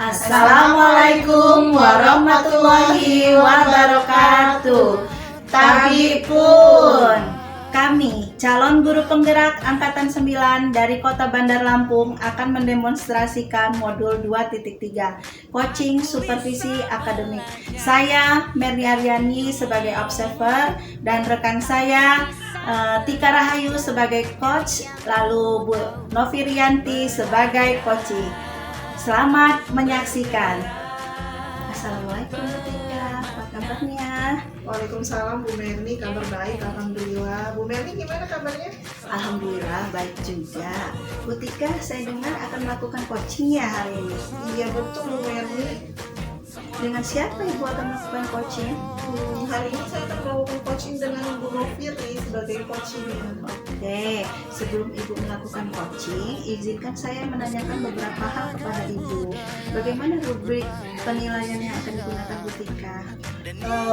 Assalamualaikum warahmatullahi wabarakatuh. Tabipun. Kami, calon guru penggerak Angkatan 9 dari Kota Bandar Lampung akan mendemonstrasikan modul 2.3 Coaching Supervisi Akademik. Saya Merni Aryani sebagai observer dan rekan saya Tika Rahayu sebagai coach, lalu Bu Novi Rianti sebagai coaching. Selamat menyaksikan. Assalamualaikum Bu Tika, apa kabarnya? Waalaikumsalam Bu Merni, kabar baik, alhamdulillah. Bu Merni gimana kabarnya? Alhamdulillah baik juga. Bu Tika, saya dengar akan melakukan coaching ya hari ini. Iya betul Bu Merni. Dengan siapa Ibu akan melakukan coaching? Hari ini saya akan melakukan coaching dengan Bu Novi sebagai coachingnya. Oke, sebelum Ibu melakukan coaching, izinkan saya menanyakan beberapa hal kepada Ibu. Bagaimana rubrik penilaian yang akan digunakan Bu Tika?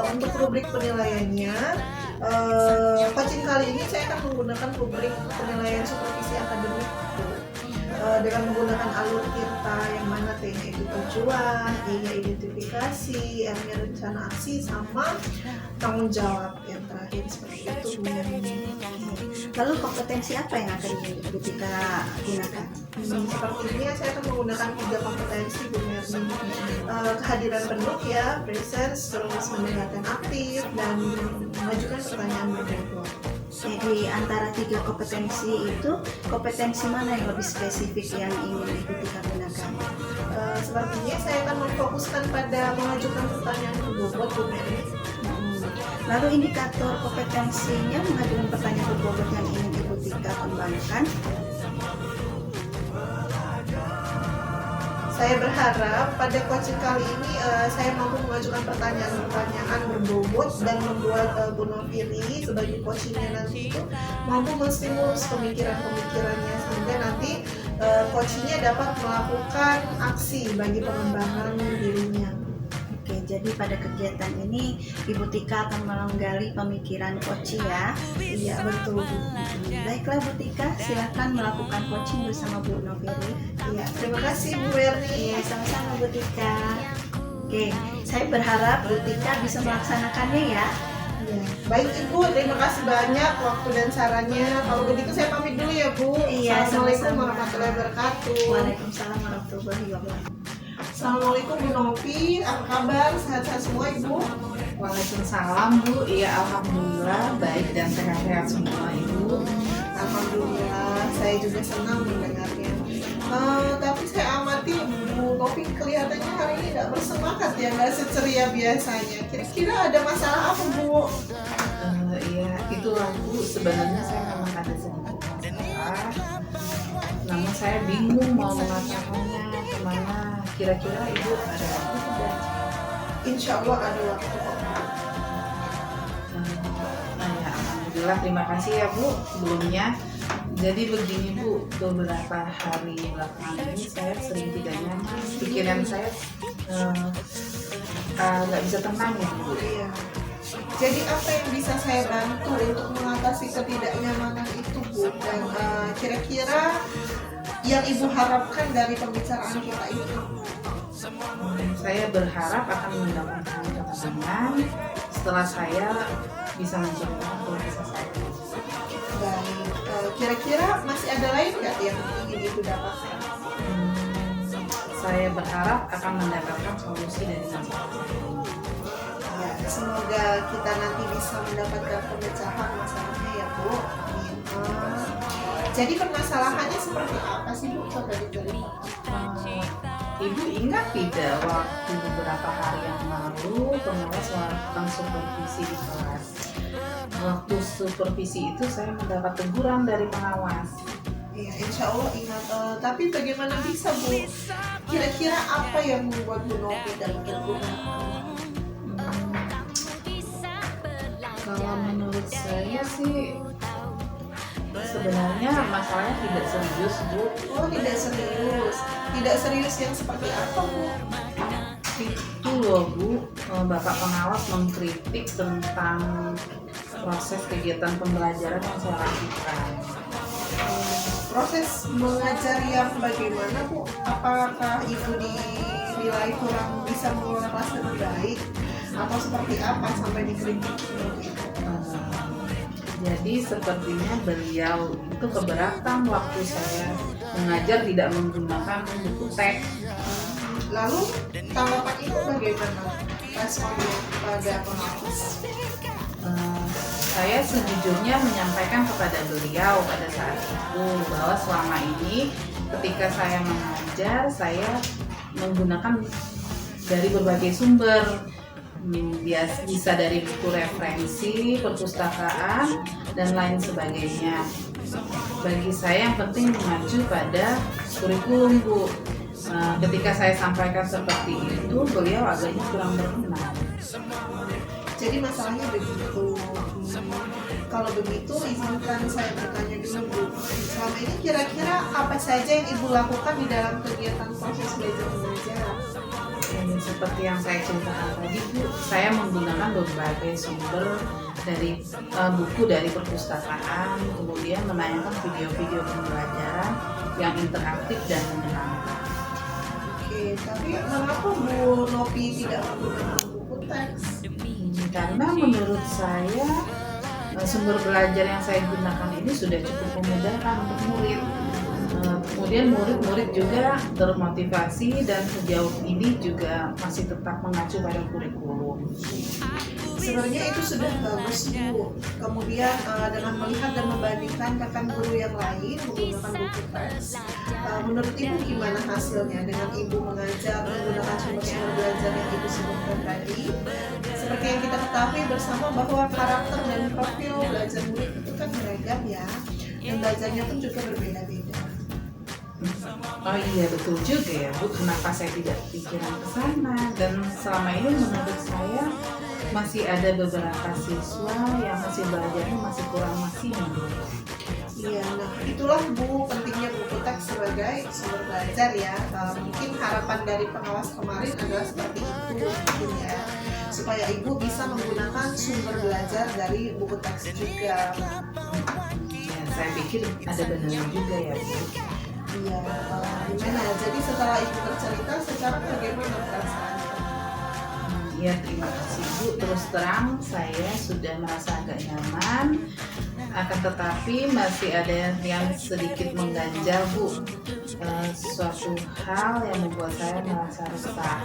Untuk rubrik penilaiannya, coaching kali ini saya akan menggunakan rubrik penilaian supervisi akademik dengan menggunakan alur TIRTA yang mana T-nya itu tujuan, E-nya identifikasi, R-nya rencana aksi, sama tanggung jawab yang terakhir seperti itu Bu Merni. Lalu kompetensi apa yang akan Bu Tika gunakan? Sepertinya saya akan menggunakan 3 kompetensi Bu Merni. Kehadiran penuh ya, presence, terus mendengarkan aktif, dan mengajukan pertanyaan berbobot. Di antara 3 kompetensi itu, kompetensi mana yang lebih spesifik yang ingin Ibu Tika gunakan? Sepertinya saya akan memfokuskan pada mengajukan pertanyaan berbobot Bu Merni. Lalu indikator kompetensinya mengajukan pertanyaan berbobot yang ingin Ibu Tika kembangkan. Saya berharap pada coaching kali ini saya mampu mengajukan pertanyaan-pertanyaan berbobot dan membuat Bu Novi sebagai coachingnya nanti itu mampu menstimulus pemikiran-pemikirannya sehingga nanti coachingnya dapat melakukan aksi bagi pengembangan dirinya. Oke, jadi pada kegiatan ini Ibu Tika akan menggali pemikiran coach ya. Iya betul. Baiklah Bu Tika, silakan melakukan coaching bersama Bu Novi. Iya, terima kasih Bu Merni. Iya, sama-sama Bu Tika. Oke, saya berharap Bu Tika bisa melaksanakannya ya. Iya. Baik Ibu, terima kasih banyak waktu dan sarannya. Kalau begitu saya pamit dulu ya Bu. Iya, Assalamualaikum sama-sama. warahmatullahi wabarakatuh. Waalaikumsalam warahmatullahi wabarakatuh. Assalamualaikum Bu Novi, apa kabar? Sehat-sehat semua Ibu? Waalaikumsalam Bu, iya alhamdulillah baik dan sehat-sehat semua Ibu. Alhamdulillah, saya juga senang mendengarnya. Tapi saya amati Bu Novi kelihatannya hari ini nggak bersemangat ya, nggak seceria biasanya. Kira-kira ada masalah apa Bu? Iya itulah Bu, sebenarnya saya memang ada sedikit masalah. Namun saya bingung mau mengatakannya kemana. Kira-kira Ibu ada waktu tidak? Insya Allah ada waktu kok. Nah ya alhamdulillah, terima kasih ya Bu sebelumnya. Jadi begini Bu, beberapa hari belakangan ini saya sering tidak nyaman. Pikiran saya nggak bisa tenang ya Bu. Iya. Jadi apa yang bisa saya bantu untuk mengatasi ketidaknyamanan itu Bu? Dan kira-kira yang Ibu harapkan dari pembicaraan kita ini? Saya berharap akan mendapatkan ketenangan setelah saya bisa menceritakan keluarga saya. Baik, kira-kira masih ada lain nggak yang ingin Ibu dapatkan? Saya berharap akan mendapatkan solusi dari masalah saya. Ya, semoga kita nanti bisa mendapatkan pemecahan masalahnya ya Bu. Amin. Jadi permasalahannya seperti apa sih Bu? Coba diceritakan. Ibu ingat tidak waktu beberapa hari yang lalu pengawas melakukan supervisi di kelas. Waktu supervisi itu saya mendapat teguran dari pengawas. Iya, insya Allah ingat. Tapi bagaimana bisa Bu? Kira-kira apa yang membuat Bu Novi dan terguna? Kalau menurut saya sih sebenarnya masalahnya tidak serius Bu. Oh, tidak serius. Tidak serius yang seperti apa Bu? Itu loh Bu, Bapak pengawas mengkritik tentang proses kegiatan pembelajaran yang saya lakukan. proses mengajar yang bagaimana Bu? Apakah Ibu dinilai kurang bisa mengelola kelas dengan baik atau seperti apa sampai dikritik seperti itu? Jadi sepertinya beliau itu keberatan waktu saya mengajar tidak menggunakan buku teks. Lalu tanggapan Ibu bagaimana responnya pada pengawas? Saya sejujurnya menyampaikan kepada beliau pada saat itu bahwa selama ini ketika saya mengajar, saya menggunakan dari berbagai sumber, bisa dari buku referensi, perpustakaan, dan lain sebagainya. Bagi saya yang penting mengacu pada kurikulum, Bu. Ketika saya sampaikan seperti itu, beliau agaknya kurang berkenan. Jadi masalahnya begitu. Kalau begitu izinkan saya bertanya dulu Bu. Selama ini kira-kira apa saja yang Ibu lakukan di dalam kegiatan proses belajar mengajar? Seperti yang saya ceritakan tadi, Bu, saya menggunakan berbagai sumber dari buku dari perpustakaan, kemudian menanyakan video-video pembelajaran yang interaktif dan menyenangkan. Oke, tapi mengapa Bu Nopi tidak menggunakan buku teks? Karena menurut saya sumber belajar yang saya gunakan ini sudah cukup memudahkan untuk murid. Kemudian murid-murid juga termotivasi dan sejauh ini juga masih tetap mengacu pada kurikulum. Sebenarnya itu sudah bagus Bu. Kemudian dengan melihat dan membandingkan rekan guru yang lain menggunakan buku teks, menurut Ibu gimana hasilnya dengan Ibu mengajar menggunakan sumber-sumber belajar yang Ibu sebutkan tadi? Seperti yang kita ketahui bersama bahwa karakter dan profil belajar murid itu kan beragam ya, dan belajarnya pun juga berbeda-beda. Oh iya, betul juga ya Bu, kenapa saya tidak pikiran ke sana. Dan selama ini menurut saya masih ada beberapa siswa yang masih belajarnya masih kurang maksimal. Iya, nah itulah Bu pentingnya buku teks sebagai sumber belajar ya. Mungkin harapan dari pengawas kemarin adalah seperti itu mungkin ya, supaya Ibu bisa menggunakan sumber belajar dari buku teks juga. Ya, saya pikir ada benarnya juga ya Bu. Iya, gimana? Jadi setelah Ibu bercerita, sekarang bagaimana perasaannya? Ya, terima kasih Bu. Terus terang saya sudah merasa agak nyaman, akan tetapi masih ada yang sedikit mengganjal Bu. Suatu hal yang membuat saya merasa resah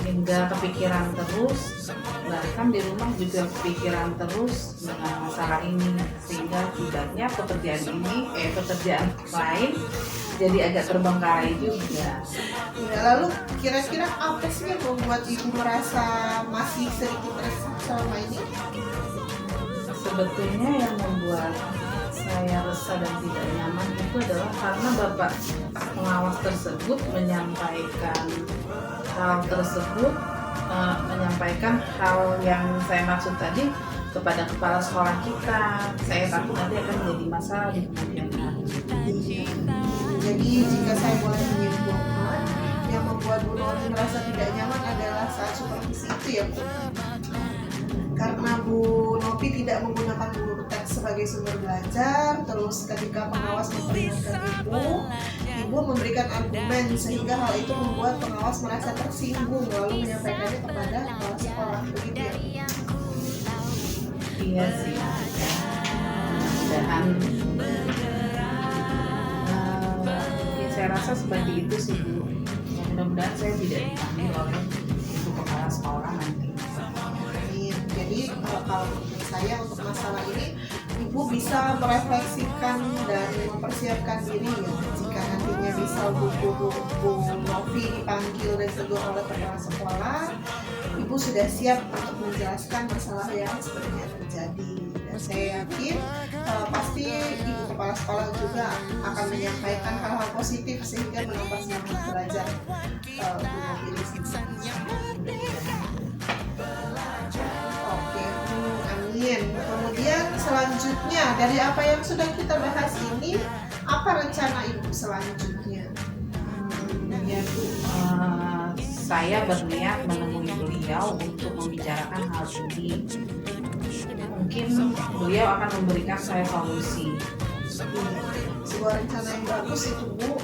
hingga kepikiran terus, bahkan di rumah juga kepikiran terus dengan masalah ini, sehingga akibatnya pekerjaan lain jadi agak terbengkalai juga. Ya, lalu kira-kira apa sih yang membuat Ibu merasa masih sedikit resah selama ini? Sebetulnya yang membuat saya resah dan tidak nyaman itu adalah karena Bapak pengawas tersebut menyampaikan hal yang saya maksud tadi kepada kepala sekolah kita. Saya takut nanti akan menjadi masalah di kemudian hari. Jadi jika saya boleh menyimpulkan, yang membuat Bu Nopi merasa tidak nyaman adalah saat supervisi itu ya Bu. Karena Bu Nopi tidak menggunakan buku teks sebagai sumber belajar, terus ketika pengawas memperingatkan Ibu memberikan argumen sehingga hal itu membuat pengawas merasa tersinggung lalu menyampaikannya kepada kepala sekolah, begitu ya? Iya sih. Dan saya rasa seperti itu sih Bu. Mudah-mudahan saya tidak dipanggil oleh ibu kepala sekolah nanti. Jadi kalau menurut saya untuk masalah ini Ibu bisa merefleksikan dan mempersiapkan diri ya, jika nantinya bisa Bu Nopi dipanggil dan ditegur oleh kepala sekolah, Ibu sudah siap untuk menjelaskan masalah yang sebenarnya terjadi. Dan saya yakin pasti Ibu kepala sekolah juga akan menyampaikan hal-hal positif sehingga menambah semangat belajar Bu Nopi di sini. Kemudian selanjutnya dari apa yang sudah kita bahas ini, apa rencana Ibu selanjutnya? Ya Bu, saya berniat menemui beliau untuk membicarakan hal ini. Mungkin beliau akan memberikan saya solusi. sebuah rencana yang bagus itu Bu.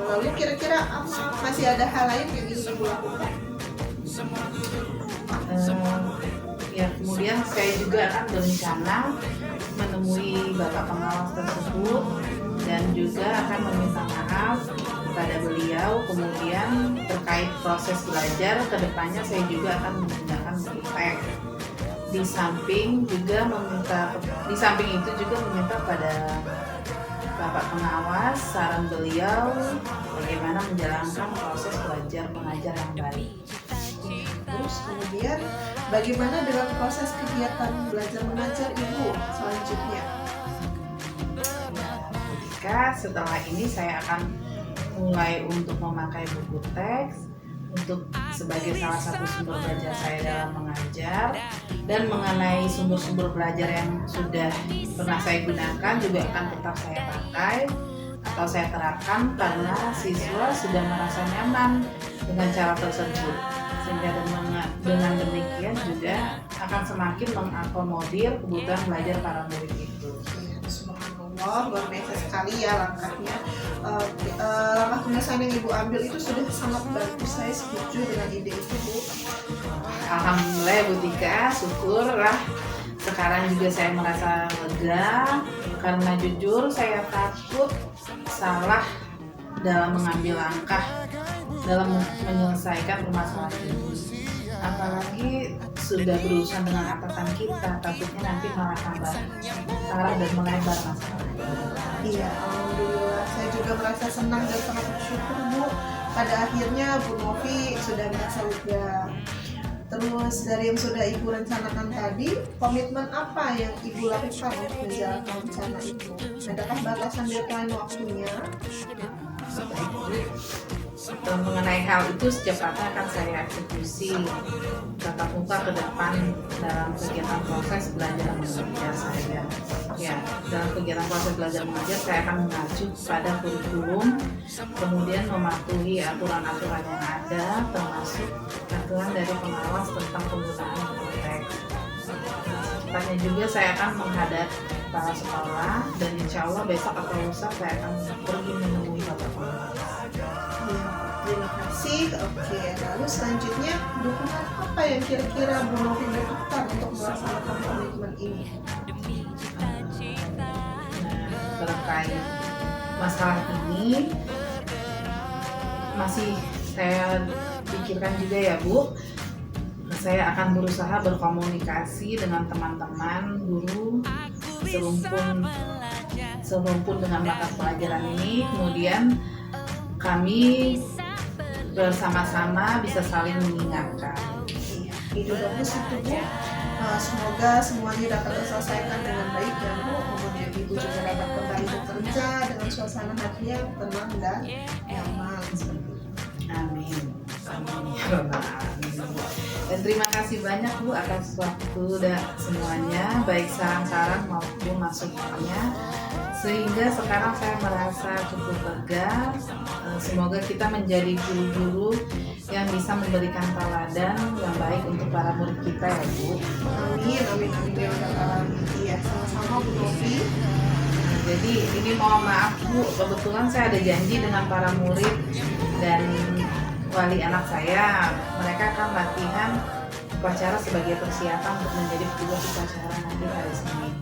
Lalu kira-kira masih ada hal lain yang ingin Ibu lakukan? Ya kemudian saya juga akan berencana menemui Bapak pengawas tersebut dan juga akan meminta maaf kepada beliau. Kemudian terkait proses belajar kedepannya saya juga akan menggunakan Britek. Di samping itu juga meminta pada Bapak pengawas saran beliau bagaimana menjalankan proses belajar mengajar yang baik. Terus kemudian bagaimana dengan proses kegiatan belajar mengajar Ibu selanjutnya? Ketika setelah ini saya akan mulai untuk memakai buku teks untuk sebagai salah satu sumber belajar saya dalam mengajar, dan mengenai sumber-sumber belajar yang sudah pernah saya gunakan juga akan tetap saya pakai atau saya terapkan karena siswa sudah merasa nyaman dengan cara tersebut, sehingga dengan demikian juga akan semakin mengakomodir kebutuhan belajar para murid itu. Subhanallah, luar biasa sekali ya langkahnya. Langkah penyelesaian yang Ibu ambil itu sudah sangat bagus. Saya setuju dengan ide itu Bu. Alhamdulillah ya Bu Tika, syukurlah. Sekarang juga saya merasa lega karena jujur saya takut salah dalam mengambil langkah dalam menyelesaikan permasalahan ini. Apalagi sudah berurusan dengan atasan kita, takutnya nanti malah tambah parah dan melebar masalah. Iya, alhamdulillah. Saya juga merasa senang dan sangat bersyukur Bu. Pada akhirnya Bu Novi sudah merasa lega. Terus dari yang sudah Ibu rencanakan tadi, komitmen apa yang Ibu lakukan untuk menjalankan rencana itu? Adakah batasan deadline waktunya? Mengenai hal itu secepatnya akan saya eksekusi tatap muka ke depan dalam kegiatan proses belajar mengajar saya. Ya, dalam kegiatan proses belajar mengajar saya akan mengacu pada kurikulum, kemudian mematuhi aturan-aturan yang ada, termasuk aturan dari pengawas tentang penggunaan buku teks. Secepatnya juga saya akan menghadap kepala sekolah dan insya Allah besok atau lusa saya akan pergi menemui Bapak pengawas. Terima kasih. Oke, lalu selanjutnya dukungan apa yang kira-kira Bu Novi butuhkan untuk melaksanakan komitmen ini? Terkait masalah ini masih saya pikirkan juga ya Bu. Saya akan berusaha berkomunikasi dengan teman-teman guru serumpun dengan mata pelajaran ini, kemudian kami bersama-sama bisa saling mengingatkan. Ide bagus itu Bu. Semoga semuanya dapat terselesaikan dengan baik ya Bu. Kemudian Ibu juga dapat kembali bekerja dengan suasana hati yang tenang dan nyaman seperti itu. Amin. Amin ya Rabbal Alamin. Dan terima kasih banyak Bu atas waktu dan semuanya, baik saran-saran maupun masukannya, sehingga sekarang saya merasa cukup lega. Semoga kita menjadi guru-guru yang bisa memberikan teladan yang baik untuk para murid kita ya Bu. Amin, amin, amin ya Rabbal Alamin. Iya, sama-sama Bu Novi. Jadi ini mohon maaf Bu, kebetulan saya ada janji dengan para murid dan wali anak saya. Mereka akan latihan upacara sebagai persiapan untuk menjadi petugas upacara nanti hari Senin.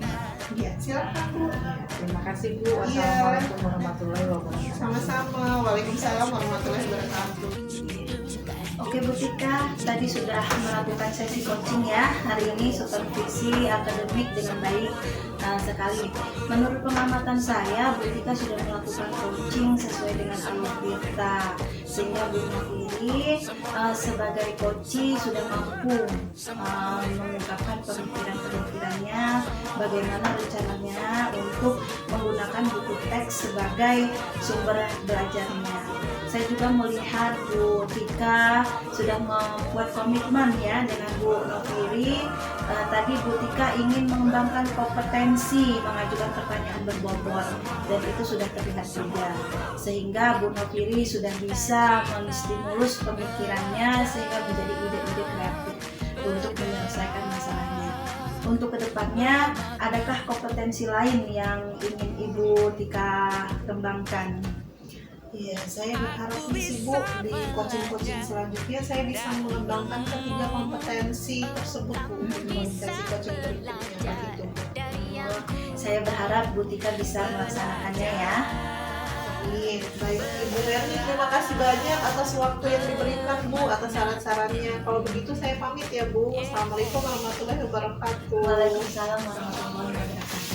Iya, silakan Bu. Terima kasih Bu. Wassalamualaikum warahmatullahi wabarakatuh. Sama-sama. Waalaikumsalam warahmatullahi wabarakatuh. Oke Bu Tika, tadi sudah melakukan sesi coaching ya. Hari ini supervisi akademik dengan baik sekali. Menurut pengamatan saya, Bu Tika sudah melakukan coaching sesuai dengan alur kita, sehingga Bu Novi sebagai coach sudah mampu mengungkapkan pemikiran-pemikirannya, bagaimana rencananya untuk menggunakan buku teks sebagai sumber belajarnya. Saya juga melihat Bu Tika sudah membuat komitmen ya dengan Bu Noviri. Tadi Bu Tika ingin mengembangkan kompetensi mengajukan pertanyaan berbobot, dan itu sudah terlihat juga, sehingga Bu Noviri sudah bisa menstimulus pemikirannya sehingga menjadi ide-ide kreatif untuk menyelesaikan masalahnya. Untuk kedepannya, adakah kompetensi lain yang ingin Ibu Tika kembangkan? Iya, saya berharap nih sih Bu, di coaching-coaching selanjutnya saya bisa mengembangkan ketiga kompetensi tersebut Bu, di sesi coaching berikutnya begitu. Saya berharap Bu Tika bisa melaksanakannya ya. Amin. Baik, Ibu Merni, terima kasih banyak atas waktu yang diberikan Bu, atas saran-sarannya. Kalau begitu saya pamit ya Bu. Assalamualaikum warahmatullahi wabarakatuh. Waalaikumsalam warahmatullahi wabarakatuh.